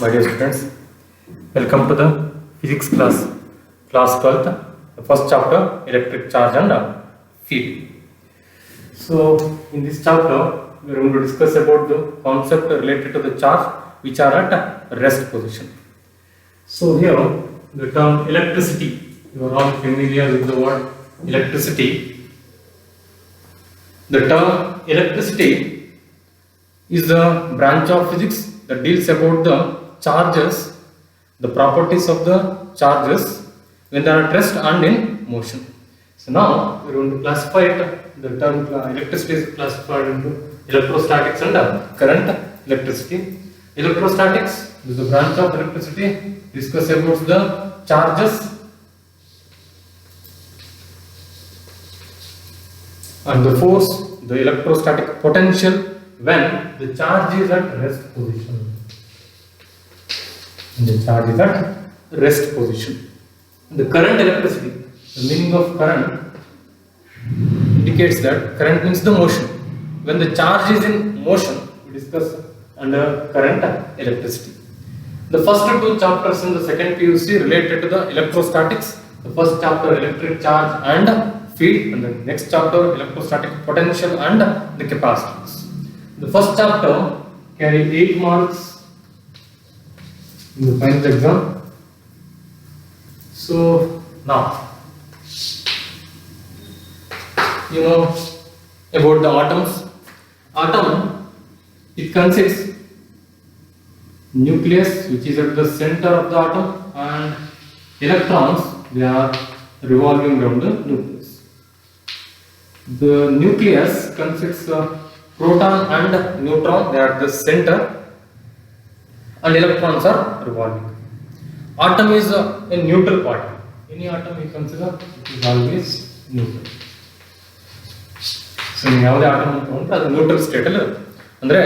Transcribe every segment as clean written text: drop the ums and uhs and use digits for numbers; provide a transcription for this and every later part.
My dear students, welcome to the physics class 12th, the first chapter, electric charge and field. So, in this chapter, we are going to discuss about the concept related to the charge which are at rest position. So, here, the term electricity, you are all familiar with the word electricity. The term electricity is the branch of physics that deals about the charges, the properties of the charges when they are at rest and in motion. So now we are going to classify it. The term electricity is classified into electrostatics and current electricity. Electrostatics is the branch of electricity, discuss about the charges and the force, the electrostatic potential when the charge is at rest position. The charge is at rest position. The current electricity, the meaning of current indicates that current means the motion. When the charge is in motion, we discuss under current electricity. The first two chapters in the second PUC related to the electrostatics. The first chapter electric charge and field, and the next chapter electrostatic potential and the capacitance. The first chapter carry 8 marks in the final exam. So now you know about the atoms. Atom, it consists nucleus, which is at the center of the atom, and electrons, they are revolving around the nucleus. The nucleus consists of proton and neutron, they are at the center, and electrons are revolving. Atom is a neutral particle. Any atom we consider, it is always neutral. So ಯಾವುದೇ atom ಅಂತ ಅಂದ್ರೆ ಅದು neutral state ಅಲ್ಲಿ ಇರುತ್ತೆ. ಅಂದ್ರೆ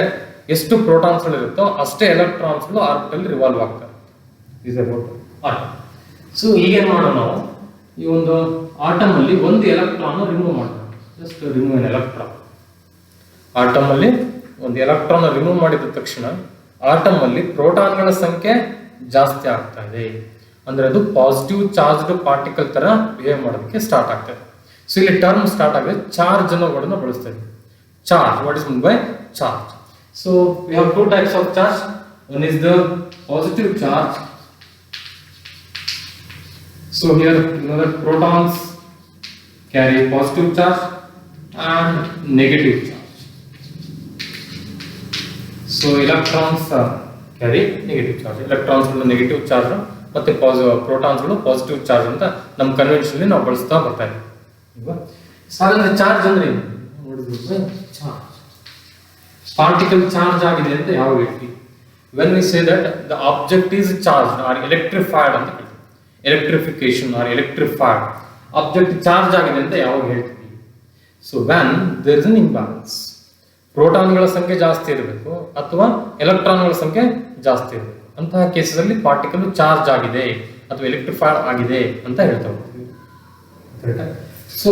ಎಷ್ಟು protons ಗಳು ಇರುತ್ತೋ ಅಷ್ಟೇ ಎಲೆಕ್ಟ್ರಾನ್ಸ್ ಗಳು ಆರ್ಬಿಟಲ್ ರಿವಾಲ್ವ್ ಆಗ್ತವೆ. Is about atom. ಸೊ ಈಗೇನ್ ಮಾಡೋಣ ನಾವು, ಈ ಒಂದು ಆಟಮ್ ಅಲ್ಲಿ ಒಂದು ಎಲೆಕ್ಟ್ರಾನ್ ರಿಮೂವ್ ಮಾಡ್ತೀವಿ. Just remove N electron. Atom ಅಲ್ಲಿ ಒಂದು ಎಲೆಕ್ಟ್ರಾನ್ ರಿಮೂವ್ ಮಾಡಿದ ತಕ್ಷಣ ಆಟಮ್ ಅಲ್ಲಿ ಪ್ರೋಟಾನ್ಗಳ ಸಂಖ್ಯೆ ಜಾಸ್ತಿ ಆಗ್ತಾ ಇದೆ. ಅಂದ್ರೆ ಅದು ಪಾಸಿಟಿವ್ ಚಾರ್ಜ್ಡ್ ಪಾರ್ಟಿಕಲ್ ತರ ಬಿಹೇವ್ ಮಾಡೋದಕ್ಕೆ ಸ್ಟಾರ್ಟ್ ಆಗ್ತದೆ. ಸೊ ಇಲ್ಲಿ ಟರ್ಮ್ ಸ್ಟಾರ್ಟ್ ಆಗಿದೆ, ಚಾರ್ಜ್ ಅನ್ನೋ ವರ್ಡ್ನ ಬಳಸ್ತಾ ಇದ್ದೀವಿ. Charge, what is mean by charge? So we have two types of charge. One is the positive charge. So here you know that protons carry positive charge and negative charge. So electrons carry negative charge. Electrons ಗಳು negative charge ಮತ್ತೆ protons ಗಳು positive charge ಅಂತ ನಮ್ಮ convention ನಾವು ಬಳಸ್ತಾ ಬರ್ತಾ ಇದ್ದೀವಿ. ಸಾಧಾರಣ ಚಾರ್ಜ್ ಅಂದ್ರೆ ಏನು ನೋಡಿದ್ರೆ, ಚಾರ್ಜ್ ಪಾರ್ಟಿಕಲ್ ಚಾರ್ಜ್ ಆಗಿದೆ ಅಂತ ಯಾವಾಗ ಹೇಳ್ತೀವಿ? When we say that the object is charge or electrified ಅಂತ ಹೇಳ್ತೀವಿ. Electrification or electrified, object charge ಆಗಿದೆ ಅಂತ ಯಾವಾಗ ಹೇಳ್ತೀವಿ? So when there is an imbalance, ಪ್ರೋಟಾನ್ಗಳ ಸಂಖ್ಯೆ ಜಾಸ್ತಿ ಇರಬೇಕು ಅಥವಾ ಎಲೆಕ್ಟ್ರಾನ್ಗಳ ಸಂಖ್ಯೆ ಜಾಸ್ತಿ ಇರಬೇಕು. ಅಂತಹ ಕೇಸಲ್ಲಿ ಪಾರ್ಟಿಕಲ್ ಚಾರ್ಜ್ ಆಗಿದೆ ಅಥವಾ ಎಲೆಕ್ಟ್ರಿಫೈಡ್ ಆಗಿದೆ ಅಂತ ಹೇಳ್ತಾ ಹೋಗ್ತೀವಿ. ಸೊ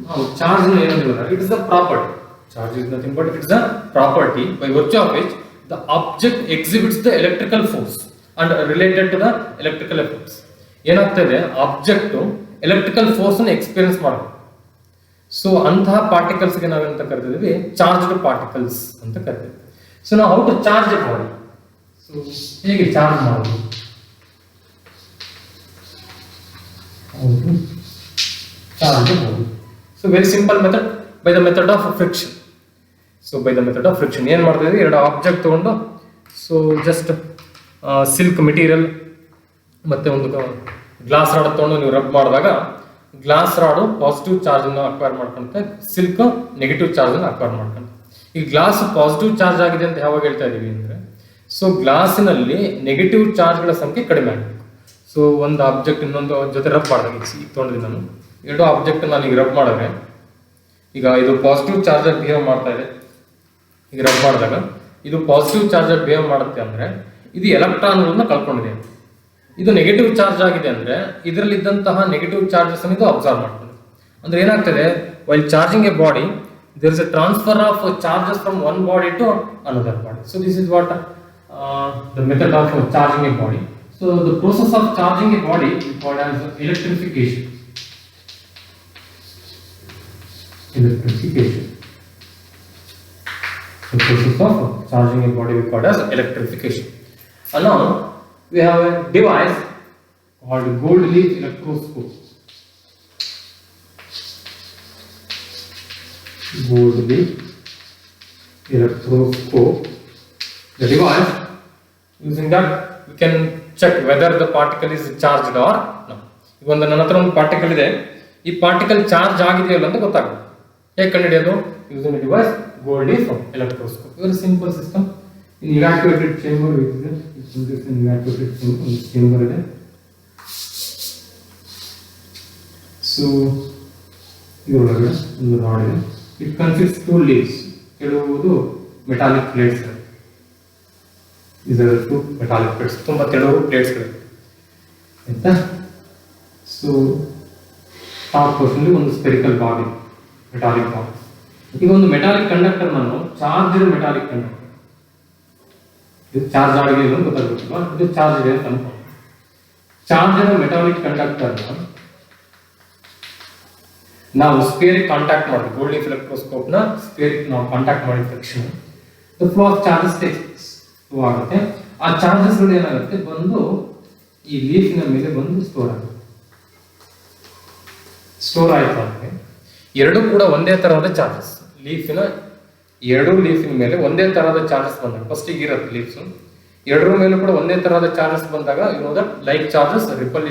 ನಾವು ಚಾರ್ಜ್ ಏನಂದ್ರೆ, it is the property. Charge is nothing but it is the property by virtue of which the object exhibits the electrical force and related to the electrical effects. ಏನಾಗ್ತದೆ, object electrical force ಅನ್ನು experience ಮಾಡಬೇಕು. So ಅಂತಹ ಪಾರ್ಟಿಕಲ್ಸ್ಗೆ ನಾವೆಂತ ಕರಿತೀವಿ? Charged particles ಅಂತ ಕರಿತೀವಿ. So ನಾವು how to charge a body, so ಹೇಗೆ ಚಾರ್ಜ್ ಮಾಡೋದು? Charge body. So very simple method, by the method of friction. So by the method of friction ಏನ್ ಮಾಡ್ತಾ ಇದ್ದೀವಿ? ಎರಡು ಆಬ್ಜೆಕ್ಟ್ ತಗೊಂಡು, ಸೊ ಜಸ್ಟ್ ಸಿಲ್ಕ್ ಮೆಟೀರಿಯಲ್ ಮತ್ತೆ ಒಂದು ಗ್ಲಾಸ್ ರಾಡ್ ತಗೊಂಡು ನೀವು ರಬ್ ಮಾಡಿದಾಗ ಗ್ಲಾಸ್ ರಾಡು ಪಾಸಿಟಿವ್ ಚಾರ್ಜ್ ಅನ್ನು ಅಕ್ವೈರ್ ಮಾಡ್ಕೊಂತ, ಸಿಲ್ಕ್ ನೆಗೆಟಿವ್ ಚಾರ್ಜ್ ಅನ್ನು ಅಕ್ವೈರ್ ಮಾಡ್ಕೊಂತ. ಈ ಗ್ಲಾಸ್ ಪಾಸಿಟಿವ್ ಚಾರ್ಜ್ ಆಗಿದೆ ಅಂತ ಯಾವಾಗ ಹೇಳ್ತಾ ಇದೀವಿ ಅಂದ್ರೆ, ಸೊ ಗ್ಲಾಸಿನಲ್ಲಿ ನೆಗೆಟಿವ್ ಚಾರ್ಜ್ಗಳ ಸಂಖ್ಯೆ ಕಡಿಮೆ ಆಗಬೇಕು. ಸೊ ಒಂದು ಆಬ್ಜೆಕ್ಟ್ ಇನ್ನೊಂದು ಜೊತೆ ರಬ್ ಮಾಡಿದಾಗ, ಈಗ ತೊಗೊಂಡಿದ್ದೀನಿ ನಾನು ಎರಡು ಆಬ್ಜೆಕ್ಟ್ ನಾನು ಈಗ ರಬ್ ಮಾಡಿದ್ರೆ, ಈಗ ಇದು ಪಾಸಿಟಿವ್ ಚಾರ್ಜರ್ ಬಿಹೇವ್ ಮಾಡ್ತಾ ಇದೆ. ಈಗ ರಬ್ ಮಾಡಿದಾಗ ಇದು ಪಾಸಿಟಿವ್ ಚಾರ್ಜರ್ ಬಿಹೇವ್ ಮಾಡುತ್ತೆ ಅಂದ್ರೆ ಇದು ಎಲೆಕ್ಟ್ರಾನ್ಗಳನ್ನ ಕಳ್ಕೊಂಡಿದೆ. ಇದು ನೆಗೆಟಿವ್ ಚಾರ್ಜ್ ಆಗಿದೆ ಅಂದ್ರೆ ಇದರಲ್ಲಿ ಇದ್ದಂತಹ ನೆಗೆಟಿವ್ ಚಾರ್ಜಸ್ ಅನ್ನು ಇದು ಅಬ್ಸರ್ವ್ ಮಾಡ್ತದೆ. ಅಂದ್ರೆ ಏನಾಗ್ತದೆ, while charging A body there is a transfer of charges from one body to another body. So this is what the method of charging a body. So the process of charging a body is called as electrification. Electrification. The process of charging a body is called as electrification. And now we have a device called gold leaf electroscope. Gold leaf electroscope. The device, using that we can check whether the particle is charged or not. ಈಗ ಒಂದು ನನ್ನ ಹತ್ರ ಒಂದು particle ಇದೆ, ಈ particle charge ಆಗಿದೆಯಲ್ಲ ಅಂತ ಗೊತ್ತಾಗುತ್ತೆ. ಹೇಗೆ ಕಂಡುಹಿಡಿಯೋದು? Using device gold leaf electroscope. Very simple system. In evacuated chamber ಇದೆ, ಇವ್ಯಾಕ್ಯುವೇಟೆಡ್ ಚೇಂಬರ್ ಇದೆ. ಸೊ ಇದರೊಳಗಡೆ ಒಂದು ರಾಡ್ ಇದೆ. It consist two leaves. ಕೆಲವುದು ಮೆಟಾಲಿಕ್ ಪ್ಲೇಟ್ಸ್. ಇದರ ಟು ಮೆಟಾಲಿಕ್ ಪ್ಲೇಟ್ಸ್, ತುಂಬಾ ತೆಳುವು ಪ್ಲೇಟ್ಸ್ಗಳು ಆಯ್ತಾ. ಸೊ ಟಾಪ್ ಪೋರ್ಷನ್ ಒಂದು ಸ್ಪೆರಿಕಲ್ ಬಾಲ್ ಇದೆ, ಮೆಟಾಲಿಕ್ ಬಾಲ್. ಈಗ ಒಂದು ಮೆಟಾಲಿಕ್ ಕಂಡಕ್ಟರ್ ನಾನು ಚಾರ್ಜ್ ಮೆಟಾಲಿಕ್ ಕಂಡಕ್ಟರ್, ಇದು ಚಾರ್ಜ್ ಆಗಿದೆ ಅಂತ ಗೊತ್ತಾಗಬೇಕಲ್ವಾ, ಇದು ಚಾರ್ಜ್ ಇದೆ ಅಂತ ಅನ್ಕೊಂಡು ಚಾರ್ಜ್ ಮೆಟಾಲಿಕ್ ಕಂಡಕ್ಟರ್ ನಾವು ಸ್ಪೇರಿಕ್ ಕಾಂಟ್ಯಾಕ್ಟ್ ಮಾಡಿದ್ವಿ. ಗೋಲ್ಡ್ ಲೀಫ್ ಎಲೆಕ್ಟ್ರೋಸ್ಕೋಪ್ ನ ಸ್ಪೇರಿಕ್ ನಾವು ಕಾಂಟ್ಯಾಕ್ಟ್ ಮಾಡಿದ ತಕ್ಷಣ the flow of charges takes ಆಗುತ್ತೆ. ಆ ಚಾರ್ಜಸ್ ಗಳು ಏನಾಗುತ್ತೆ, ಬಂದು ಈ ಲೀಫಿನ ಮೇಲೆ ಬಂದು ಸ್ಟೋರ್ ಆಗುತ್ತೆ. ಸ್ಟೋರ್ ಆಯ್ತು ಅಂದ್ರೆ ಎರಡು ಕೂಡ ಒಂದೇ ತರಹದ ಚಾರ್ಜಸ್, ಎರಡು ಲೀಫಿನ ಮೇಲೆ ಒಂದೇ ತರಹದ ಚಾರ್ಜಸ್ ಬಂದಾಗ ಫಸ್ಟ್ ಈಗ ಇರುತ್ತೆ ಲೀಫ್ಸ್, ಎರಡರ ಮೇಲೆ ಕೂಡ ಒಂದೇ ತರಹದ ಚಾರ್ಜಸ್ ಬಂದಾಗ ಇರೋದ ಲೈಕ್ ಚಾರ್ಜಸ್ ರಿಪಲ್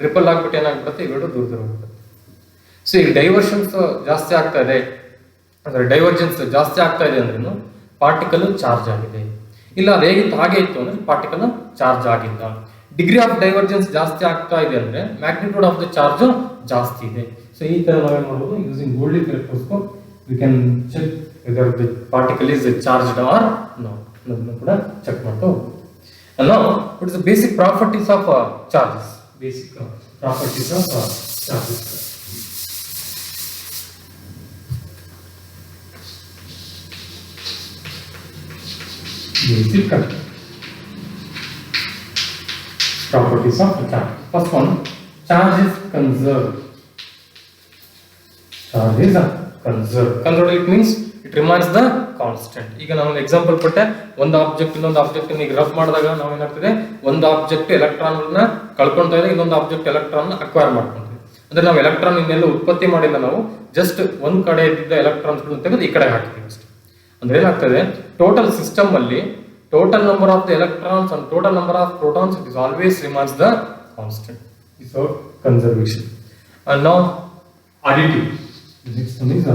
ರಿಪಲ್ ಆಗ್ಬಿಟ್ಟು ಏನಾಗ್ಬಿಡುತ್ತೆ, ಇವೆರಡು ದೂರ ದೂರ ಹೋಗ್ಬಿಡುತ್ತೆ. ಸೊ ಈಗ ಡೈವರ್ಷನ್ಸ್ ಜಾಸ್ತಿ ಆಗ್ತಾ ಇದೆ, ಅಂದ್ರೆ ಡೈವರ್ಜೆನ್ಸ್ ಜಾಸ್ತಿ ಆಗ್ತಾ ಇದೆ ಅಂದ್ರೆ ಪಾರ್ಟಿಕಲ್ ಚಾರ್ಜ್ ಆಗಿದೆ. ಇಲ್ಲ ಅದು ಹೇಗಿತ್ತು ಹಾಗೆ ಇತ್ತು ಅಂದ್ರೆ ಪಾರ್ಟಿಕಲ್ ಚಾರ್ಜ್ ಆಗಿಲ್ಲ. ಡಿಗ್ರಿ ಆಫ್ ಡೈವರ್ಜೆನ್ಸ್ ಜಾಸ್ತಿ ಆಗ್ತಾ ಇದೆ ಅಂದ್ರೆ ಮ್ಯಾಗ್ನಿಟ್ಯೂಡ್ ಆಫ್ ದ ಚಾರ್ಜ್ ಜಾಸ್ತಿ ಇದೆ. ಸೊ ಈ ತರ ನಾವೇನ್ ಮಾಡಬಹುದು, using gold leaf electroscope we can check whether the particle is charged or not ಅನ್ನೋದನ್ನ ಕೂಡ ಚೆಕ್ ಮಾಡ್ತಾ ಹೋಗ್ಬೋದು. Now what is the basic properties of charges? Basic properties of charges. Basic properties of the charge. First one, charge is conserved. Charge is conserved. Conserved it means it remains the constant. ಈಗ ನಾನು example ಕೊಟ್ಟೆ, ಒಂದು object ಇನ್ನೊಂದು object ಈಗ rough ಮಾಡಿದಾಗ ನಾವು ಏನಾಗ್ತದೆ, ಒಂದು ಆಬ್ಜೆಕ್ಟ್ ಎಲೆಕ್ಟ್ರಾನ್ ಕಳ್ಕೊಂತಾ ಇದೆ, ಇನ್ನೊಂದು ಆಬ್ಜೆಕ್ಟ್ ಎಲೆಕ್ಟ್ರಾನ್ ಅಕ್ವೈರ್ ಮಾಡ್ಕೊಂತೀವಿ. ಅಂದ್ರೆ ನಾವು ಎಲೆಕ್ಟ್ರಾನ್ ಇನ್ನೆಲ್ಲ ಉತ್ಪತ್ತಿ ಮಾಡಿಲ್ಲ, ನಾವು ಜಸ್ಟ್ ಒಂದ್ ಕಡೆ ಇದ್ದ ಎಲೆಕ್ಟ್ರಾನ್ಸ್ ತೆಗೆದು ಈ ಕಡೆ ಹಾಕ್ತೀವಿ ಅಷ್ಟೇ. ಅಂದ್ರೆ ಏನಾಗ್ತದೆ, ಟೋಟಲ್ ಸಿಸ್ಟಮ್ ಅಲ್ಲಿ total number of the electrons and total number of protons it is always remains the constant. Is our conservation. And now additive. The next one is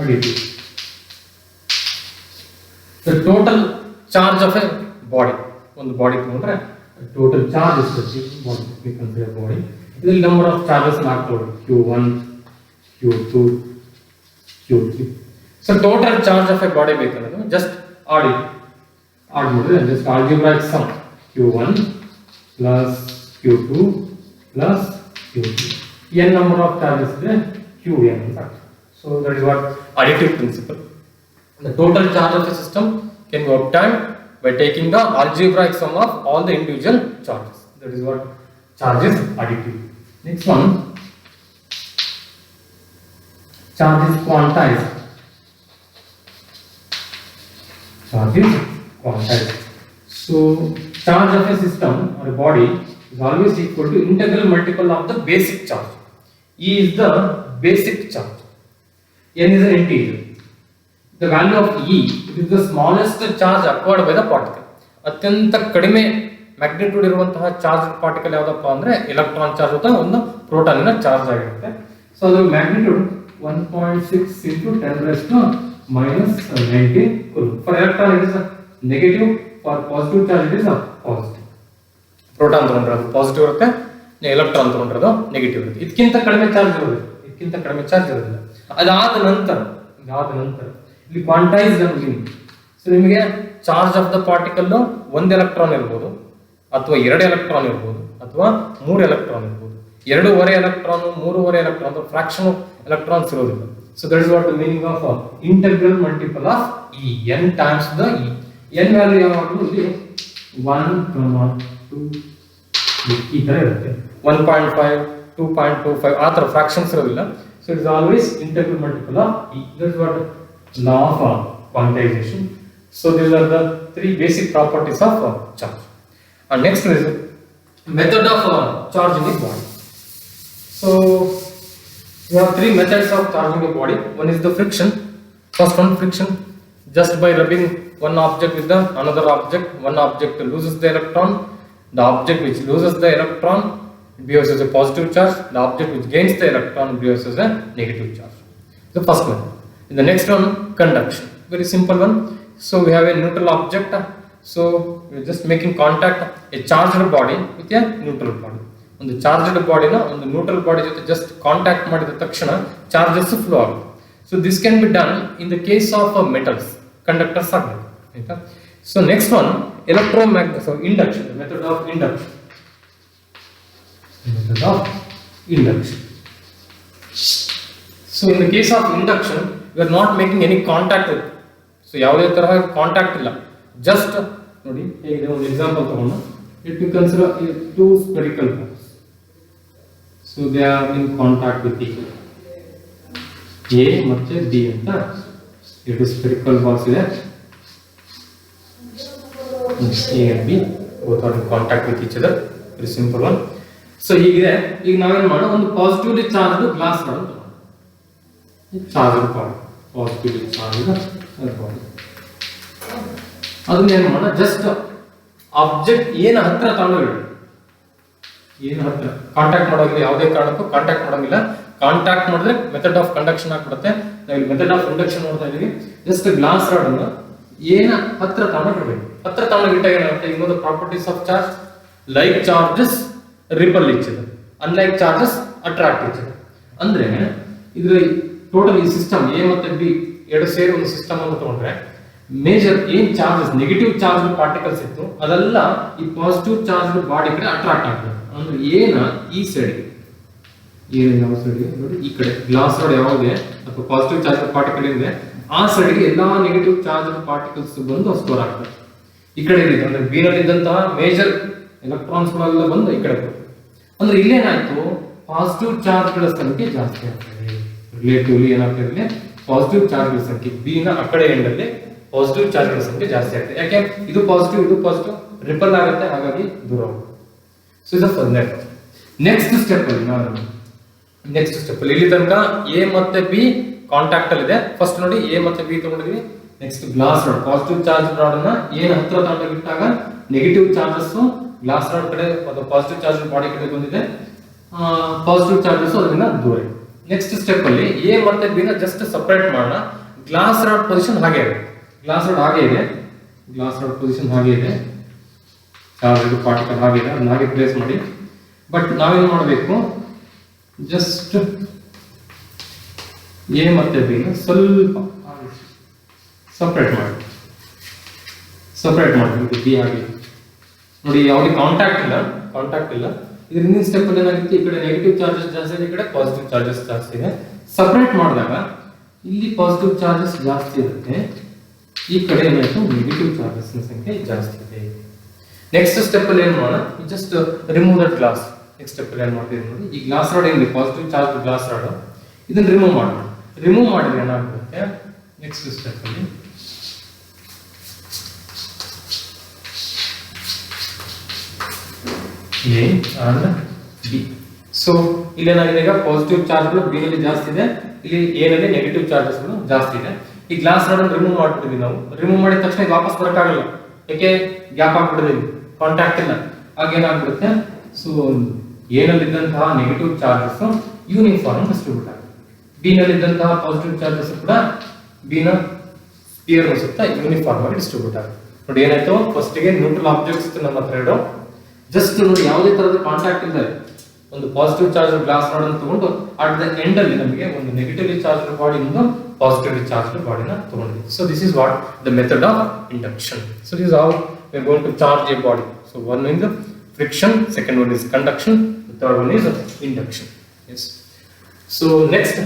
additive. The total charge of a body. ಒಂದು body ತಗೊಂಡ್ರೆ total charge ಎಷ್ಟು body we consider body. ಇದರಲ್ಲಿ number of charges ಹಾಕ್ಕೊಳ್ಳಿ, Q1, Q2, Q3. So total charge of a body ಬೇಕಂದ್ರೆ just add ಮಾಡಿದ್ರೆ just algebraic sum Q1 plus Q2 plus Q3. n number of charges is Qn in fact. So that is what additive principle. The total charge of a system can be obtained by taking the algebraic sum of all the individual charges. That is what charge is additive. Next one, charge is quantized. Charge is quantized. So charge of a system or a body is always equal to integral multiple of the basic charge. E is the basic charge. N is an integer. The value of E is the smallest charge acquired by the particle. ಅತ್ಯಂತ ಕಡಿಮೆ magnitude ಇರುವಂತಹ charge particle ಯಾವ್ದಪ್ಪ ಅಂದ್ರೆ electron charge ಅಥವಾ ಒಂದು ಪ್ರೋಟಾನಿನ charge ಆಗಿರುತ್ತೆ. So ಅದರ magnitude 1.6 into 10 raised to -19 coulomb. For electron it is negative, for positive charge it is positive. Proton ತಗೊಂಡ್ರೆ ಅದು ಪಾಸಿಟಿವ್ ಇರುತ್ತೆ, ಎಲೆಕ್ಟ್ರಾನ್ ತಗೊಂಡ್ರೆ ಅದು ನೆಗೆಟಿವ್ ಇರುತ್ತೆ. ಇದಕ್ಕಿಂತ ಕಡಿಮೆ ಚಾರ್ಜ್ ಇರೋದಿಲ್ಲ. ಅದಾದ ನಂತರ ಇಲ್ಲಿ ಕ್ವಾಂಟೈಸ್ಡ್ ಮೀನಿಂಗ್. ಸೊ ನಿಮಗೆ charge of the particle 1 electron ಇರ್ಬೋದು, ಅಥವಾ 2 ಎಲೆಕ್ಟ್ರಾನ್ ಇರ್ಬೋದು, ಅಥವಾ 3 ಎಲೆಕ್ಟ್ರಾನ್ ಇರ್ಬೋದು. 2.5 electron, 3.5 electron, fraction of electrons ಇರೋದಿಲ್ಲ. So that is what the meaning of integral multiple of E, n times the E. n value ಯಾವಾಗಲೂ ಇಲ್ಲಿ 1, 2 ಈ ತರ ಇರುತ್ತೆ. 1.5, 2.25 ಆ ತರ ಫ್ರಾಕ್ಷನ್ಸ್ ಇರೋದಿಲ್ಲ. So it is always integral multiple of e. That's what law of quantization. So these are the three basic properties of charge. And next is method of charging a body. So we have three methods of charging a body. One is the friction. First one, friction. Just by rubbing one object with the another object, one object loses the electron. The object which loses the electron behaves as a positive charge. The object which gains the electron behaves as a negative charge. The first one. In the next one, conduction. Very simple one. So we have a neutral object. So we are just making contact a charged body with a neutral body. On the charged body on the neutral body just contact ಮಾಡಿದ ತಕ್ಷಣ charges flow ಆಗುತ್ತೆ. So this can be done in the case of metals, conductors ಆಗಬೇಕು. ಆಯ್ತಾ? So next one, electromagnetic, so induction, the method of induction. Method of induction. So in the case of induction, we are not making any contact with. So ಯಾವುದೇ ತರಹ contact ಇಲ್ಲ. Just ನೋಡಿ ಹೇಗಿದೆ ಒಂದು example ತಗೊಂಡು let me consider two spherical balls. So they are in contact with each other. A ಮತ್ತೆ B ಅಂತ ಎರಡು spherical balls ಇದೆ. A and B both are in contact with each other. Very simple one. So ಹೀಗಿದೆ. ಈಗ ನಾವೇನು ಮಾಡೋಣ, ಒಂದು positively charged glass rod ಅಂತ charged body, positively charged body. ಅದನ್ನ ಏನು ಮಾಡೋಣ, ಜಸ್ಟ್ ಆಬ್ಜೆಕ್ಟ್ ಏನು ಹತ್ರ ತಗೊಂಡು ಏನು ಹತ್ರ ಕಾಂಟ್ಯಾಕ್ಟ್ ಮಾಡೋದಿಲ್ಲ, ಯಾವುದೇ ಕಾರಣಕ್ಕೂ ಕಾಂಟ್ಯಾಕ್ಟ್ ಮಾಡೋಂಗಿಲ್ಲ. ಕಾಂಟ್ಯಾಕ್ಟ್ ಮಾಡಿದ್ರೆ ಮೆಥಡ್ ಆಫ್ ಕಂಡಕ್ಷನ್ ಆಗ್ಬಿಡುತ್ತೆ. ನಾವು ಮೆಥಡ್ ಆಫ್ ಇಂಡಕ್ಷನ್ ನೋಡ್ತಾ ಇದೀವಿ. ಜಸ್ಟ್ ಗ್ಲಾಸ್ ರಾಡ್ ಅನ್ನು ಏನ ಹತ್ರ ತಗೊಂಡಿರ್ಬೇಕು. ಹತ್ರ ತಗೊಂಡಿಟ್ಟಾಗ ಏನಾಗುತ್ತೆ, ಇನ್ನೊಂದು properties of charge, like charges repel each other, unlike charges attract each other. ಅಂದ್ರೆ ಇದ್ರ ಟೋಟಲ್ ಈ ಸಿಸ್ಟಮ್ ಎ ಮತ್ತೆ ಬಿ ಎರಡು ಸೇರಿ ಒಂದು ಸಿಸ್ಟಮ್ ಅನ್ನು ತಗೊಂಡ್ರೆ ಮೇಜರ್ ಏನ್ ಚಾರ್ಜಸ್ ನೆಗೆಟಿವ್ ಚಾರ್ಜ್ ಪಾರ್ಟಿಕಲ್ಸ್ ಇತ್ತು ಅದೆಲ್ಲ ಈ ಪಾಸಿಟಿವ್ ಚಾರ್ಜ್ ಬಾಡಿ ಕಡೆ ಅಟ್ರಾಕ್ಟ್ ಆಗ್ತದೆ. ಅಂದ್ರೆ ಏನ ಈ ಸೈಡ್ ಏನು ಯಾವ ಸೈಡ್ ನೋಡಿ, ಈ ಕಡೆ ಗ್ಲಾಸ್ ರಾಡ್ ಯಾವುದೇ ಅಥವಾ ಪಾಸಿಟಿವ್ ಚಾರ್ಜ್ ಪಾರ್ಟಿಕಲ್ ಇದೆ ಆ ಸೈಡ್ಗೆ ಎಲ್ಲಾ ನೆಗೆಟಿವ್ ಚಾರ್ಜ್ ಪಾರ್ಟಿಕಲ್ಸ್ ಬಂದು ಸ್ಟೋರ್ ಆಗ್ತದೆ. ಈ ಕಡೆ ಇದೆ ಅಂದ್ರೆ ಬಿ ನಲ್ಲಿ ಇದ್ದಂತಹ ಮೇಜರ್ ಎಲೆಕ್ಟ್ರಾನ್ಸ್ ಗಳೆಲ್ಲ ಬಂದು ಈ ಕಡೆ ಬರ್ತದೆ. ಅಂದ್ರೆ ಇಲ್ಲೇನಾಯ್ತು, ಪಾಸಿಟಿವ್ ಚಾರ್ಜ್ ಗಳ ಸಂಖ್ಯೆ ಜಾಸ್ತಿ ಆಗ್ತದೆ. ರಿಲೇಟಿವ್ಲಿ ಏನಾಗ್ತದೆ, ಪಾಸಿಟಿವ್ ಚಾರ್ಜ್ ಗಳ ಸಂಖ್ಯೆ ಬಿ ನ ಆ ಕಡೆ ಎಂಡ್ ಅಲ್ಲಿ ಪಾಸಿಟಿವ್ ಚಾರ್ಜ್ ಗಳ ಸಂಖ್ಯೆ ಜಾಸ್ತಿ ಆಗ್ತದೆ. ಯಾಕೆ, ಇದು ಪಾಸಿಟಿವ್ ರಿಪಲ್ ಆಗುತ್ತೆ, ಹಾಗಾಗಿ ದೂರ ಹೋಗುತ್ತೆ. ಸೊ ಇದು ನೆಕ್ಸ್ಟ್ ಸ್ಟೆಪ್ ಅಲ್ಲಿ ಇಲ್ಲಿ ತನಕ ಎ ಮತ್ತೆ ಬಿ ಕಾಂಟ್ಯಾಕ್ಟ್ ಅಲ್ಲಿ ಇದೆ. ಫಸ್ಟ್ ನೋಡಿ ಎ ಮತ್ತೆ ಬಿ ತಗೊಂಡಿದ್ವಿ. Next glass rod, positive charge rod ಅನ್ನ ಏನ್ ಹತ್ರ ತಗೊಂಡಾಗ ನೆಗೆಟಿವ್ ಚಾರ್ಜಸ್ ಗ್ಲಾಸ್ ರಾಡ್ ಕಡೆ ಅಥವಾ ಪಾಸಿಟಿವ್ ಚಾರ್ಜ್ ಬಾಡಿ ಕಡೆ ಬಂದಿದೆ, ಪಾಸಿಟಿವ್ ಚಾರ್ಜಸ್ ಅದರಿಂದ ದೂರ ಇದೆ. ನೆಕ್ಸ್ಟ್ ಸ್ಟೆಪ್ ಅಲ್ಲಿ ಎ ಮತ್ತೆ ಬಿ ನ ಜಸ್ಟ್ ಸಪರೇಟ್ ಮಾಡೋಣ. ಗ್ಲಾಸ್ ರಾಡ್ ಪೊಸಿಷನ್ ಹಾಗೆ ಇದೆ, ಗ್ಲಾಸ್ ರಾಡ್ ಹಾಗೆ ಇದೆ, ಚಾರ್ಜ್ ಪಾರ್ಟಿಕಲ್ ಹಾಗೆ ಇದೆ, ಅದನ್ನ ಹಾಗೆ ಪ್ಲೇಸ್ ಮಾಡಿ. ಬಟ್ ನಾವೇನು ಮಾಡಬೇಕು, ಜಸ್ಟ್ ಎ ಮತ್ತೆ ಬಿ ನ ಸ್ವಲ್ಪ ಸಪರೇಟ್ ಮಾಡಿ ಬಿ ಹಾಗೆ ನೋಡಿ. ಯಾವುದೇ ಕಾಂಟ್ಯಾಕ್ಟ್ ಇಲ್ಲ. ಇದ್ರ ಹಿಂದಿನ ಸ್ಟೆಪ್ ಅಲ್ಲಿ ಏನಾಗುತ್ತೆ, ಈ ಕಡೆ ನೆಗೆಟಿವ್ ಚಾರ್ಜಸ್ ಜಾಸ್ತಿ ಇದೆ, ಈ ಕಡೆ ಪಾಸಿಟಿವ್ ಚಾರ್ಜಸ್ ಜಾಸ್ತಿ ಇದೆ. ಸಪರೇಟ್ ಮಾಡಿದಾಗ ಇಲ್ಲಿ ಪಾಸಿಟಿವ್ ಚಾರ್ಜಸ್ ಜಾಸ್ತಿ ಇರುತ್ತೆ, ಈ ಕಡೆ ಏನಾಯ್ತು ನೆಗೆಟಿವ್ ಚಾರ್ಜಸ್ ಸಂಖ್ಯೆ ಜಾಸ್ತಿ ಇದೆ. ನೆಕ್ಸ್ಟ್ ಸ್ಟೆಪ್ ಅಲ್ಲಿ ಏನ್ ಮಾಡೋಣ, just remove that glass. Next step ಅಲ್ಲಿ ಏನ್ ಮಾಡ್ತೀವಿ ನೋಡಿ, ಈ ಗ್ಲಾಸ್ ರಾಡ್ ಏನಿದೆ ಪಾಸಿಟಿವ್ ಚಾರ್ಜ್ ಗ್ಲಾಸ್ ರಾಡ್, ಇದನ್ನ ರಿಮೂವ್ ಮಾಡೋಣ. ರಿಮೂವ್ ಮಾಡಿದ್ರೆ ಏನಾಗುತ್ತೆ, ನೆಕ್ಸ್ಟ್ ಸ್ಟೆಪ್ ಅಲ್ಲಿ ಎ ಅಂಡ್ ಬಿ. ಸೊ ಇಲ್ಲಿ ಏನಾಗಿದೆ, ಈಗ ಪಾಸಿಟಿವ್ ಚಾರ್ಜ್ಗಳು ಬಿ ನಲ್ಲಿ ಜಾಸ್ತಿ ಇದೆ, ಇಲ್ಲಿ ಎ ನಲ್ಲಿ ನೆಗೆಟಿವ್ ಚಾರ್ಜಸ್ ಗಳು ಜಾಸ್ತಿ ಇದೆ. ಈ ಗ್ಲಾಸ್ ರಾಡ್ ಅನ್ನು ರಿಮೂವ್ ಮಾಡ್ಬಿಟ್ಟಿದ್ವಿ ನಾವು. ರಿಮೂವ್ ಮಾಡಿದ ತಕ್ಷಣ ವಾಪಸ್ ಬರಕ್ಕಾಗಲ್ಲ, ಯಾಕೆ ಗ್ಯಾಪ್ ಆಗ್ಬಿಟ್ಟಿದೆ, ಕಾಂಟ್ಯಾಕ್ಟ್ ಇಲ್ಲ. ಆಗೇನಾಗ್ಬಿಡುತ್ತೆ, ಸೊ ಎ ನಲ್ಲಿದ್ದಂತಹ ನೆಗೆಟಿವ್ ಚಾರ್ಜಸ್ ಯೂನಿಫಾರ್ಮ್ ಡಿಸ್ಟ್ರಿಬ್ಯೂಟ್ ಆಗುತ್ತೆ, ಬಿ ನಲ್ಲಿದ್ದಂತಹ ಪಾಸಿಟಿವ್ ಚಾರ್ಜಸ್ ಕೂಡ ಬಿ ನ ಸ್ಪಿಯರ್ ಸುತ್ತ ಯೂನಿಫಾರ್ಮ್ ಆಗಿ ಡಿಸ್ಟ್ರಿಬ್ಯೂಟ್ ಆಗುತ್ತೆ. ನೋಡಿ ಏನಾಯ್ತು, ಫಸ್ಟ್ ಗೆ ನ್ಯೂಟ್ರಲ್ ಆಬ್ಜೆಕ್ಟ್ಸ್ ಇತ್ತು ನಮ್ಮ ಹತ್ರ ಎರಡು. ಜಸ್ಟ್ ನೋಡಿ ಯಾವುದೇ ತರದ ಕಾಂಟ್ಯಾಕ್ಟ್ ಇಲ್ಲ, ಒಂದು ಪಾಸಿಟಿವ್ ಚಾರ್ಜ್ ಗ್ಲಾಸ್ ರಾಡ್ ಅನ್ನು ತಗೊಂಡು ಅಟ್ ದ ಎಂಡ್ ಅಲ್ಲಿ ನಮಗೆ ಒಂದು ನೆಗೆಟಿವ್ಲಿ ಚಾರ್ಜ್ ಬಾಡಿ ಇಂದ ಪಾಸಿಟಿವ್ಲಿ ಚಾರ್ಜ್ ಬಾಡಿನ ತಗೊಂಡಿದ್ದೀವಿ. So this is what the method of induction. So this how we are going to charge a body. So one is friction, second one is conduction, the third one is induction. Yes. So next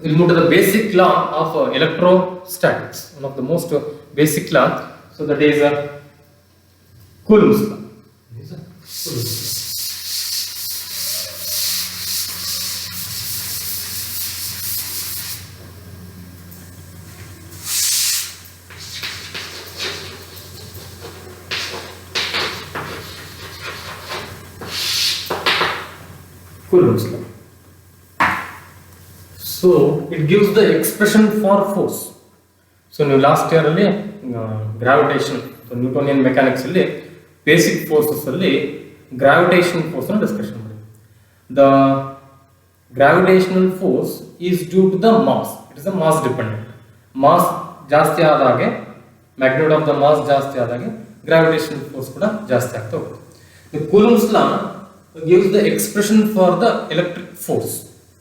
we'll move to the basic law of electrostatics, one of the most basic law. So that is a Coulomb's law. It is a Coulomb's law. Coulomb's law. So it gives the expression for force. So ನೀವು last year ಅಲ್ಲಿ gravitation Newtonian mechanics ಅಲ್ಲಿ basic forces ಅಲ್ಲಿ gravitation force ಅನ್ನು discussion ಮಾಡಿ. The gravitational force is due to the mass. It is a mass dependent. Mass ಜಾಸ್ತಿ ಆದಾಗೆ magnitude of the mass ಜಾಸ್ತಿ ಆದಾಗೆ ಗ್ರಾವಿಟೇಷನಲ್ ಫೋರ್ಸ್ ಕೂಡ ಜಾಸ್ತಿ ಆಗ್ತಾ ಹೋಗುತ್ತೆ. The Coulomb's law gives the expression for the electric force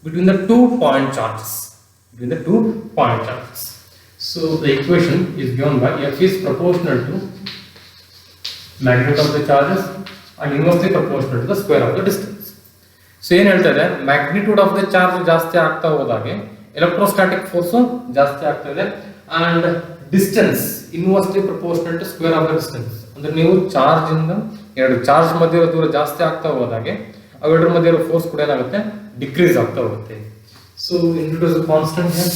between the 2 point charges. So the equation is given by F is proportional to magnitude of the charges and inversely proportional to the square of the distance. So ಏನು ಹೇಳ್ತಾರೆ, magnitude of the charge ಜಾಸ್ತಿ ಆಗ್ತಾ ಹೋದಾಗೆ electrostatic force ಜಾಸ್ತಿ ಆಗ್ತಾ ಇದೆ and distance inversely proportional to square of the distance. ಅಂದ್ರೆ ನೀವು ಚಾರ್ಜ್ ಇಂದ ಎರಡು ಚಾರ್ಜ್ ಮಧ್ಯೆ ಇರೋ ದೂರ ಜಾಸ್ತಿ ಆಗ್ತಾ ಹೋದಾಗೆ ಅವೆರಡರ ಮಧ್ಯೆ ಇರೋ ಫೋರ್ಸ್ ಕೂಡ ಏನಾಗುತ್ತೆ, ಡಿಕ್ರೀಸ್ ಆಗ್ತಾ ಹೋಗುತ್ತೆ. So introduce constant here.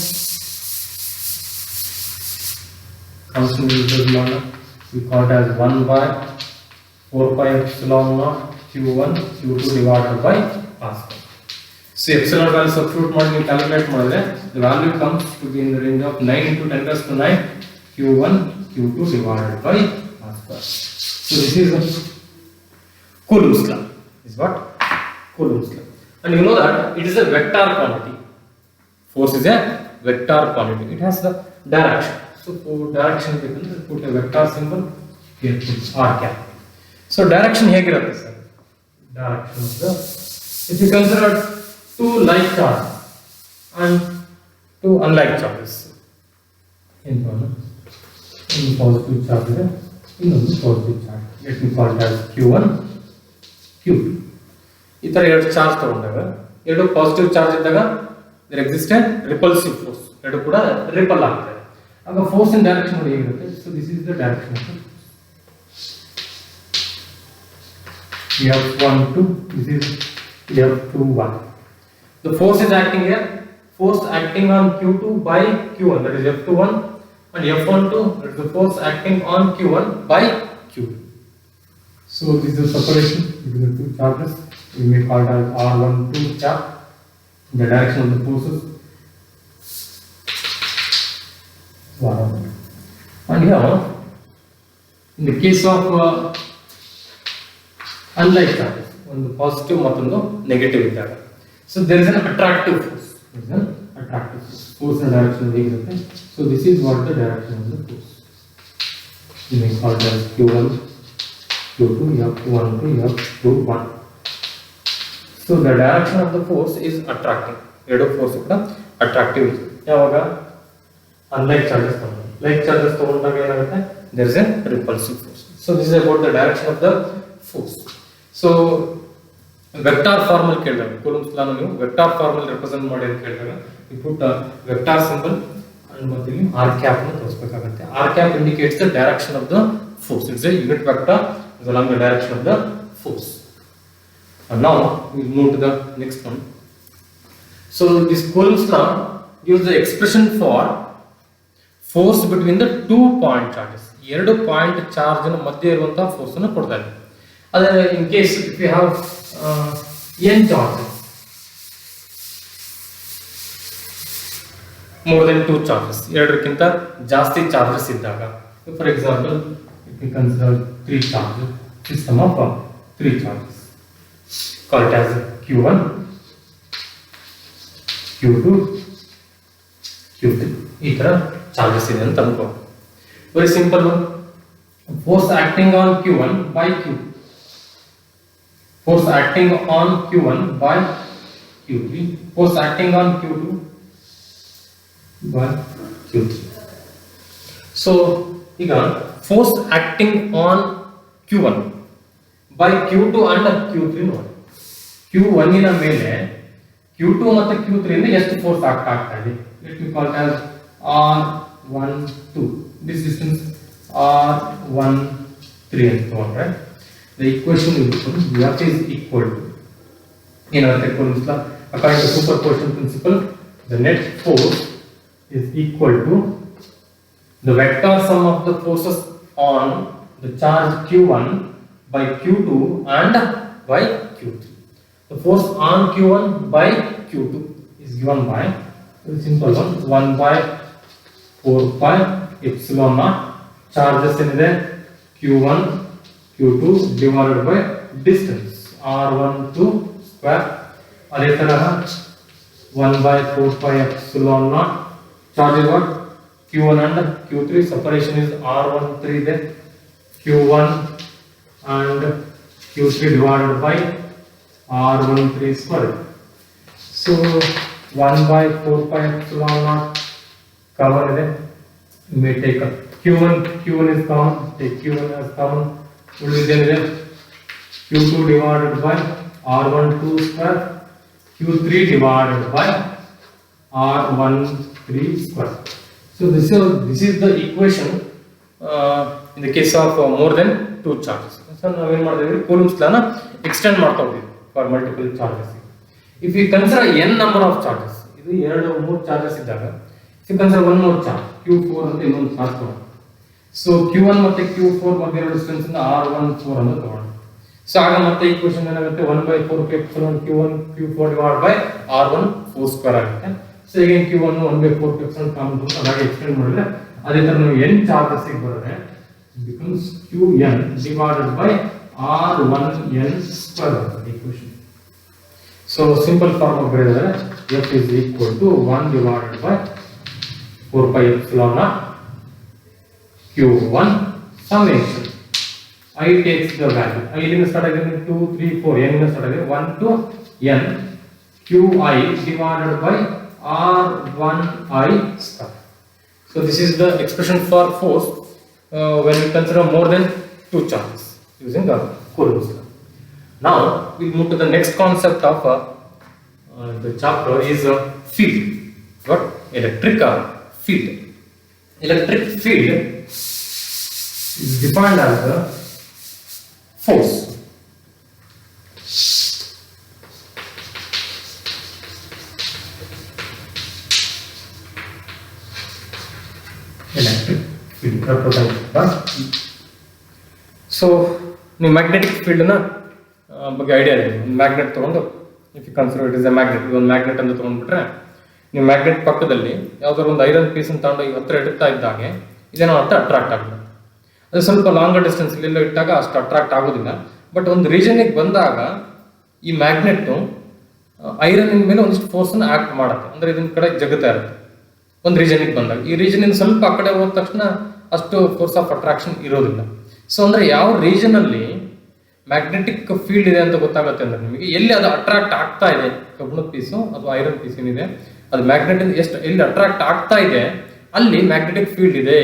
Constant integral model we call it as 1 by 4 pi epsilon naught q1 q2 divided by Pascal. So epsilon value substitute ಮಾಡಿ ನೀವು ಕ್ಯಾಲ್ಕುಲೇಟ್ ಮಾಡಿದ್ರೆ the value comes to be in the range of 9 into 10 raised to 9 q1 q2 divided by Pascal. So this is Coulomb's law. Is what? Coulomb's law. And you know that it is a vector quantity. Force is a vector quantity. It has the direction. So for direction we can put a vector symbol here, put r cap. So direction ಹೇಗಿರುತ್ತೆ sir? Direction of the, if you consider two like charges and two unlike charges, in positive charge ಇದೆ, ಇನ್ನೊಂದು positive charge. Let me call it as q1 q2. ಈ ತರ ಎರಡು charge ತಗೊಂಡಾಗ ಎರಡು positive charge ಇದ್ದಾಗ there exists a repulsive force. ಎರಡು ಕೂಡ ರಿಪಲ್ ಆಗ್ತದೆ. ಆಗ ಫೋರ್ಸ್ ಇನ್ ಡೈರೆಕ್ಷನ್ ನೋಡಿ ಹೇಗಿರುತ್ತೆ. So this is the direction of F12, this is F21. The force is acting here. Force acting on Q2 by Q1, that is F21, and F12, that is the force acting on Q1 by Q2. So this is the separation between the two charges. We may call it as R12 charge. The direction of the forces. And here, in the case of unlike charges, ಒಂದು positive ಮತ್ತೊಂದು negative ಇದ್ದಾಗ, so there is an attractive force. There is an attractive force. Force in direction ಹೇಗಿರುತ್ತೆ. So this is what the direction of the force. We may call it as Q1, Q2, F12, F21. So the direction of the force is attracting. ಎರಡು force ಕೂಡ attractive ಇದೆ. ಯಾವಾಗ unlike charges ತಗೊಂಡು, like charges ತಗೊಂಡಾಗ ಏನಾಗುತ್ತೆ, there is a repulsive force. So this is about the direction of the force. So vector form ಅಲ್ಲಿ ಕೇಳಿದಾಗ, coulombs ಲಾ ನೀವು ವೆಕ್ಟಾರ್ ಫಾರ್ಮ್ ಅಲ್ಲಿ ರೆಪ್ರೆಸೆಂಟ್ ಮಾಡಿ ಅಂತ ಕೇಳಿದಾಗ you put a vector symbol and ಮತ್ತೆ ಇಲ್ಲಿ r cap ಅನ್ನು ತೋರಿಸಬೇಕಾಗುತ್ತೆ. r cap indicates the direction of the force. It's a unit vector along the direction of the force. And now we move to the next one. So this Coulomb's law gives the expression for force between the 2 point charges. ಎರಡು point charge ನ ಮಧ್ಯೆ ಇರುವಂತಹ force ಅನ್ನು ಕೊಡ್ತಾ ಇದೆ. ಅದೇ in case if we have n charges, more than 2 charges, ಎರಡಕ್ಕಿಂತ ಜಾಸ್ತಿ ಚಾರ್ಜಸ್ ಇದ್ದಾಗ, for example if we consider 3 charges, system of 3 charges, call it as q1, q2, q3, ಈ ತರ ಚಾರ್ಜಸ್ ಇದೆ ಅಂತ ಅನ್ಕೋ. Very simple one. Force acting on q1 by q2, force acting on q1 by q3, force acting on q2 by q3. So ಈಗ force acting on q1 by q2 and q3 ನೋಡಿ. q1 ನ ಮೇಲೆ q2 ಮತ್ತು q3 ಇಂದ ಎಷ್ಟು force ಆಗ್ತಾ ಇದೆ. Let me call it as r12. This distance R13 ಅಂತ ತಗೊಂಡ್ರೆ the equation will become F is equal to ಏನಾಗುತ್ತೆ coulombs law according to superposition principle the net force is equal to the vector sum of the forces on the charge q1 by q2 and by q3. The force on q1 by q2 is given by the simple one 1 by 4 pi epsilon naught charges in the q1 q2 divided by distance r12 square ಅದೇ ತರಹ 1 by 4 pi epsilon naught charge is what q1 and q3 separation is r13 then q1 and q3 divided by r13 square. So 1 by 4 pi epsilon naught cover then you may take a q1 is common, take q1 as common, will then q2 divided by r12 square, q3 divided by r13 square. So this is the equation in the case of more than 2 charges. So now we will Coulomb's law na extend ಮಾಡ್ತಾ ಹೋಗ್ತೀವಿ for multiple charges. If we consider n number of charges, ಇದು 2 3 charges ಇದ್ದಾಗ if you consider one more charge q4 ಅಂತ ಇನ್ನೊಂದು charge ತಗೊಂಡು so q1 ಮತ್ತೆ q4 ಮಧ್ಯೆ ಇರೋ ಡಿಸ್ಟೆನ್ಸ್ ಅನ್ನು r14 ಅಂತ ತಗೊಂಡು so ಆಗ ಮತ್ತೆ ಈಕ್ವೇಷನ್ ಏನಾಗುತ್ತೆ 1 by 4 epsilon q1 q4 divided by r14 square ಆಗುತ್ತೆ. So again q1 1 by 4 epsilon common ತಗೊಂಡು ಅದಾಗಿ ಎಕ್ಸ್ಟೆಂಡ್ ಮಾಡಿದ್ರೆ ಅದೇ ತರ ನಾವು n ಚಾರ್ಜಸ್ ಗೆ ಬರುತ್ತೆ it becomes qn divided by r1n square ಆಗುತ್ತೆ equation. So simple form of ಬರೆದರೆ f is equal to 1 divided by 4 pi epsilon naught q1 summation I takes the value I ಇಲ್ಲಿಂದ start ಆಗಿದೆ 2 3 4 n ಇಂದ start ಆಗಿದೆ 1 to n qi divided by r1i square. So this is the expression for force when we consider more than 2 charges using the Coulomb's law. Now we move to the next concept of the chapter is field. What? Electric field. Electric field is defined as the force electric field represented by E. So ನೀವು magnetic field ನ ಬಗ್ಗೆ idea ಇದೆ. Magnet ತಗೊಂಡು if you consider it is a magnet, ಒಂದು magnet ಅಂತ ತಗೊಂಡ್ಬಿಟ್ರೆ ನೀವು magnet ಪಕ್ಕದಲ್ಲಿ ಯಾವ್ದಾದ್ರು ಒಂದು ಐರನ್ ಪೀಸ್ ಅಂತ ತಗೊಂಡು ಹತ್ರ ಇಡ್ತಾ ಇದ್ದಾಗೆ ಇದೇನೋ ಅಂತ ಅಟ್ರಾಕ್ಟ್ ಆಗುತ್ತೆ. ಅದು ಸ್ವಲ್ಪ ಲಾಂಗರ್ ಡಿಸ್ಟೆನ್ಸ್ ಎಲ್ಲ ಇಟ್ಟಾಗ ಅಷ್ಟು ಅಟ್ರಾಕ್ಟ್ ಆಗೋದಿಲ್ಲ. ಬಟ್ ಒಂದು ರೀಜನ್ಗೆ ಬಂದಾಗ ಈ ಮ್ಯಾಗ್ನೆಟ್ ಐರನ್ ಮೇಲೆ ಒಂದಿಷ್ಟು ಫೋರ್ಸ್ ಅನ್ನು ಆಕ್ಟ್ ಮಾಡುತ್ತೆ. ಅಂದ್ರೆ ಇದನ್ನ ಕಡೆ ಜಗತ್ತಾ ಇರುತ್ತೆ ಒಂದು ರೀಜನ್ಗೆ ಬಂದಾಗ. ಈ ರೀಜನ್ ಇಂದ ಸ್ವಲ್ಪ ಆ ಕಡೆ ಹೋದ ತಕ್ಷಣ ಅಷ್ಟು ಫೋರ್ಸ್ ಆಫ್ ಅಟ್ರಾಕ್ಷನ್ ಇರೋದಿಲ್ಲ. ಸೊ ಅಂದ್ರೆ ಯಾವ ರೀಜನ್ ಅಲ್ಲಿ ಮ್ಯಾಗ್ನೆಟಿಕ್ ಫೀಲ್ಡ್ ಇದೆ ಅಂತ ಗೊತ್ತಾಗುತ್ತೆ ಅಂದ್ರೆ ನಿಮಗೆ ಎಲ್ಲಿ ಅದು ಅಟ್ರಾಕ್ಟ್ ಆಗ್ತಾ ಇದೆ, ಕಬ್ಬಿಣದ ಪೀಸು ಅಥವಾ ಐರನ್ ಪೀಸ್ ಏನಿದೆ ಅದು ಮ್ಯಾಗ್ನೆಟ್ ಎಷ್ಟು ಎಲ್ಲಿ ಅಟ್ರಾಕ್ಟ್ ಆಗ್ತಾ ಇದೆ ಅಲ್ಲಿ ಮ್ಯಾಗ್ನೆಟಿಕ್ ಫೀಲ್ಡ್ ಇದೆ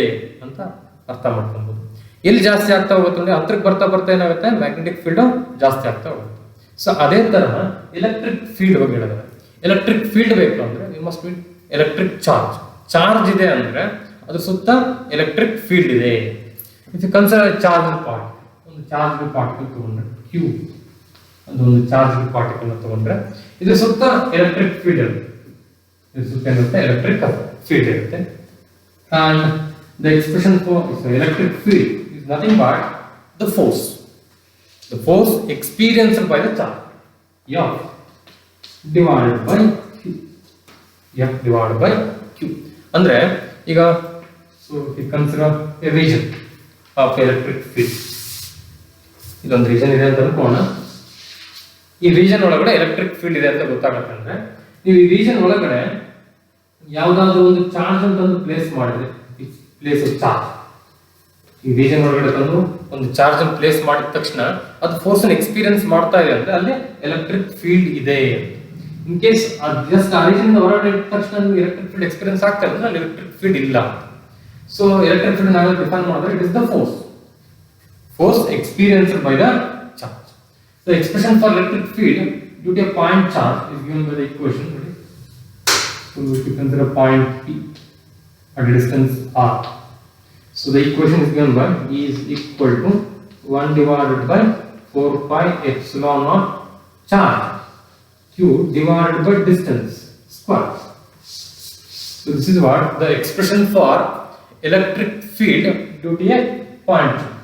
ಅಂತ ಅರ್ಥ ಮಾಡ್ಕೊಬಹುದು. ಎಲ್ಲಿ ಜಾಸ್ತಿ ಆಗ್ತಾ ಹೋಗುತ್ತೆ ಅಂದ್ರೆ ಹತ್ರಕ್ಕೆ ಬರ್ತಾ ಬರ್ತಾ ಏನಾಗುತ್ತೆ ಮ್ಯಾಗ್ನೆಟಿಕ್ ಫೀಲ್ಡ್ ಜಾಸ್ತಿ ಆಗ್ತಾ ಹೋಗುತ್ತೆ. ಸೊ ಅದೇ ತರಹ ಎಲೆಕ್ಟ್ರಿಕ್ ಫೀಲ್ಡ್ ಬಗ್ಗೆ ಹೇಳಿದ್ರೆ ಎಲೆಕ್ಟ್ರಿಕ್ ಫೀಲ್ಡ್ ಬೇಕು ಅಂದ್ರೆ you must be electric charge. Charge ಇದೆ ಅಂದ್ರೆ ಅದ್ರ ಸುತ್ತ ಎಲೆಕ್ಟ್ರಿಕ್ ಫೀಲ್ಡ್ ಇದೆ. If you consider charge particle, ಒಂದು ಚಾರ್ಜ್ ಪಾರ್ಟಿಕಲ್ ತಗೊಂಡ್ರೆ ಕ್ಯೂ ಒಂದು ಚಾರ್ಜ್ ಪಾರ್ಟಿಕಲ್ ತಗೊಂಡ್ರೆ ಇದ್ರ ಸುತ್ತ ಎಲೆಕ್ಟ್ರಿಕ್ ಫೀಲ್ಡ್ ಇರುತ್ತೆ. ಇದ್ರ ಸುತ್ತ ಏನಿರುತ್ತೆ ಎಲೆಕ್ಟ್ರಿಕ್ ಫೀಲ್ಡ್ ಇರುತ್ತೆ. And the expression for electric field is nothing but the force experienced by the charge F divided by Q. F divided by Q ಅಂದ್ರೆ ಈಗ so if you consider a region of electric field, ಇದೊಂದು region ಇದೆ ಅಂತ ಅನ್ಕೋಣ. ಈ region ಒಳಗಡೆ electric field ಇದೆ ಅಂತ ಗೊತ್ತಾಗುತ್ತೆ ಅಂದ್ರೆ ನೀವು ಈ ರೀಜನ್ ಒಳಗಡೆ ಯಾವ್ದಾದ್ರು ಒಂದು ಚಾರ್ಜ್ ಅಂತ ಪ್ಲೇಸ್ ಮಾಡಿದ್ರೆ ಪ್ಲೇಸ್ ಚಾರ್ಜ್ ಈ ರೀಜನ್ ಒಳಗಡೆ ತಂದು ಒಂದು ಚಾರ್ಜ್ ಅನ್ನು ಪ್ಲೇಸ್ ಮಾಡಿದ ತಕ್ಷಣ ಅದು ಫೋರ್ಸ್ ಅನ್ನು ಎಕ್ಸ್ಪೀರಿಯನ್ಸ್ ಮಾಡ್ತಾ ಇದೆ ಅಂದ್ರೆ ಅಲ್ಲಿ ಎಲೆಕ್ಟ್ರಿಕ್ ಫೀಲ್ಡ್ ಇದೆ. ಇನ್ ಕೇಸ್ ಜಸ್ಟ್ ಆ ರೀಜನ್ ಹೊರಗಡೆ ಇದ್ದ ತಕ್ಷಣ ಎಲೆಕ್ಟ್ರಿಕ್ ಫೀಲ್ಡ್ ಎಕ್ಸ್ಪೀರಿಯನ್ಸ್ ಆಗ್ತಾ ಇದೆ ಅಂದ್ರೆ ಅಲ್ಲಿ ಎಲೆಕ್ಟ್ರಿಕ್ ಫೀಲ್ಡ್ ಇಲ್ಲ. ಸೊ ಎಲೆಕ್ಟ್ರಿಕ್ ಫೀಲ್ಡ್ ನಾವು ಡಿಫೈನ್ ಮಾಡಿದ್ರೆ it is the force experienced by the charge. The expression for electric field due to a point charge is given by the equation. So if you consider point P at a distance r, So the equation is given by E is equal to 1 divided by 4 pi epsilon naught charge q divided by distance square. So this is what the expression for electric field due to a point charge.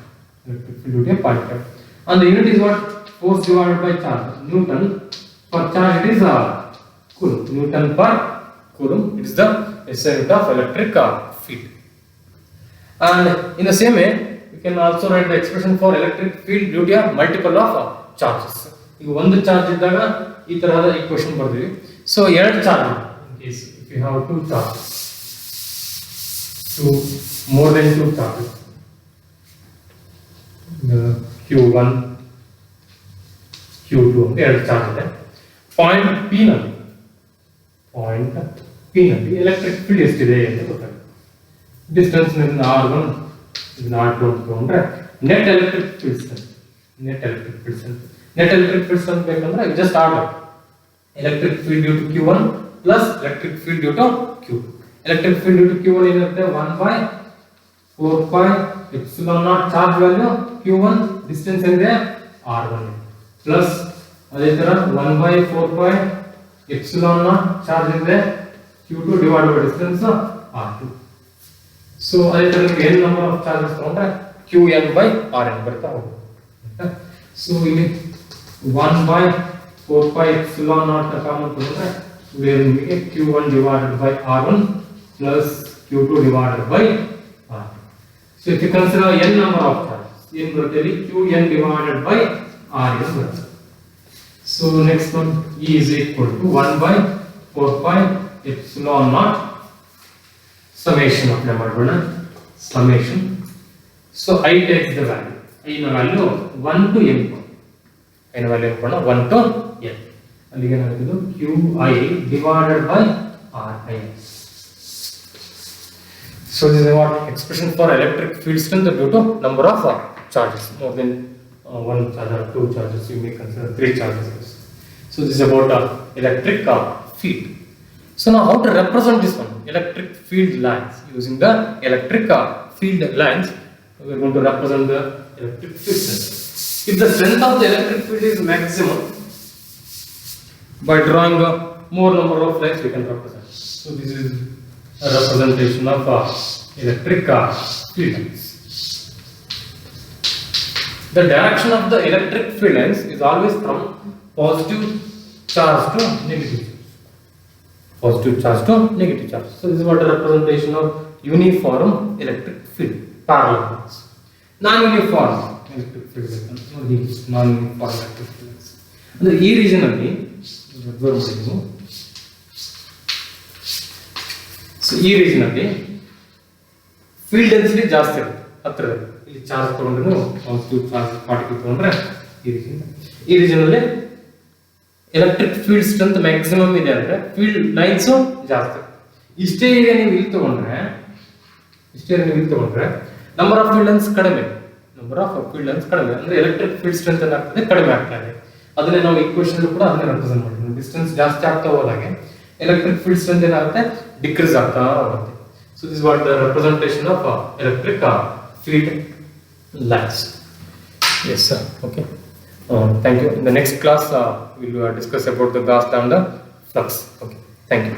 Electric field due to a point charge. And the unit is what? Force divided by charge. Newton per charge it is coulomb. Newton per coulomb. It is the SI unit of electric field. And in the same way, we can also write the expression for electric field due to a multiple of charges. ಈಗ ಒಂದು charge ಇದ್ದಾಗ ಈ ತರಹದ equation ಬರ್ತೀವಿ. So ಎರಡು charge in case if you have two charges, more than two charges, q1 q2 ಅಂತ ಎರಡು charge ಇದೆ. ಪಾಯಿಂಟ್ P ನಲ್ಲಿ ಎಲೆಕ್ಟ್ರಿಕ್ ಫೀಲ್ಡ್ ಎಷ್ಟಿದೆ ಅಂತ ಗೊತ್ತಾಗುತ್ತೆ. ಡಿಸ್ಟೆನ್ಸ್ ನಿಂದ r1 ಇದನ್ನ r2 ಅಂತ ತಗೊಂಡ್ರೆ ನೆಟ್ ಎಲೆಕ್ಟ್ರಿಕ್ ಫೀಲ್ಡ್ಸ್ ಅಂತ ಬೇಕಂದ್ರೆ just order electric field due to q1 plus electric field due to q2. Electric field due to q1 ಏನಿರುತ್ತೆ 1 by 4 pi epsilon naught charge value q1 distance ಏನಿದೆ r1 plus ಅದೇ ತರ 1 by 4 pi epsilon naught charge ಇದೆ q2 divided by distance r2. So ಅದೇ ತರ n number of charges ತಗೊಂಡ್ರೆ qn by rn ಬರ್ತಾ ಹೋಗುತ್ತೆ. So ಇಲ್ಲಿ 1 by 4 pi epsilon naught common ತಗೊಂಡ್ರೆ where we get q1 divided by r1 plus q2 divided by r2. So if you consider n number of charges, n ಬರುತ್ತೆ qn divided by rn ಬರುತ್ತೆ. So next one E is equal to 1 by 4 pi epsilon naught summation apply ಮಾಡೋಣ. Summation. So I takes the value. I ನ value 1 to n. I ನ value ಮಾಡೋಣ 1 to n. ಅಲ್ಲಿಗೆ ಏನಾಗುತ್ತೆ qi divided by ri. So this is what expression for electric field strength due to number of charges. More than one charge or two charges, you may consider three charges. So this is about electric field. So now how to represent this one? Electric field lines. Using the electric field lines, we are going to represent the electric field strength. If the strength of the electric field is maximum, by drawing a more number of lines we can represent. So this is a representation of electric field lines. The direction of the electric field lines is always from positive charge to negative charge. Positive charge to negative charge. So this is what the representation of uniform electric field. Parallel lines. Non-uniform electric field lines. Non-uniform electric field lines. And ಈ region ಅಲ್ಲಿ so ಈ region ಅಲ್ಲಿ field density ಜಾಸ್ತಿ ಇರುತ್ತೆ ಹತ್ತಿರದಲ್ಲಿ. ಇಲ್ಲಿ charge ತಗೊಂಡ್ರೆ positive charge particle ತಗೊಂಡ್ರೆ ಈ ರೀಜನ್ ಅಲ್ಲಿ ಎಲೆಕ್ಟ್ರಿಕ್ ಫೀಲ್ಡ್ ಸ್ಟ್ರೆಂತ್ ಮ್ಯಾಕ್ಸಿಮಮ್ ಇದೆ ಅಂದ್ರೆ ಫೀಲ್ಡ್ ಲೈನ್ಸ್ ಜಾಸ್ತಿ. ಇಷ್ಟೇ ಏರಿಯಾ ನೀವು ಇಲ್ಲಿ ತಗೊಂಡ್ರೆ ನಂಬರ್ ಆಫ್ ಫೀಲ್ಡ್ ಲೈನ್ಸ್ ಕಡಿಮೆ ಅಂದ್ರೆ ಎಲೆಕ್ಟ್ರಿಕ್ ಫೀಲ್ಡ್ ಸ್ಟ್ರೆಂತ್ ಏನಾಗ್ತದೆ ಕಡಿಮೆ ಆಗ್ತಾ ಇದೆ. ಅದನ್ನೇ ನಾವು ಈಕ್ವೇಷನ್ ಕೂಡ ಅದನ್ನೇ ರೆಪ್ರೆಸೆಂಟ್ ಮಾಡ್ತೀವಿ. ಡಿಸ್ಟೆನ್ಸ್ ಜಾಸ್ತಿ ಆಗ್ತಾ ಹೋದಾಗೆ ಎಲೆಕ್ಟ್ರಿಕ್ ಫೀಲ್ಡ್ ಸ್ಟ್ರೆಂತ್ ಏನಾಗುತ್ತೆ ಡಿಕ್ರೀಸ್ ಆಗ್ತಾ ಹೋಗುತ್ತೆ. So this what the representation of electric field lines. Yes sir. Okay. Thank you. In the next class we will discuss about the Gauss lambda flux. Okay. Thank you.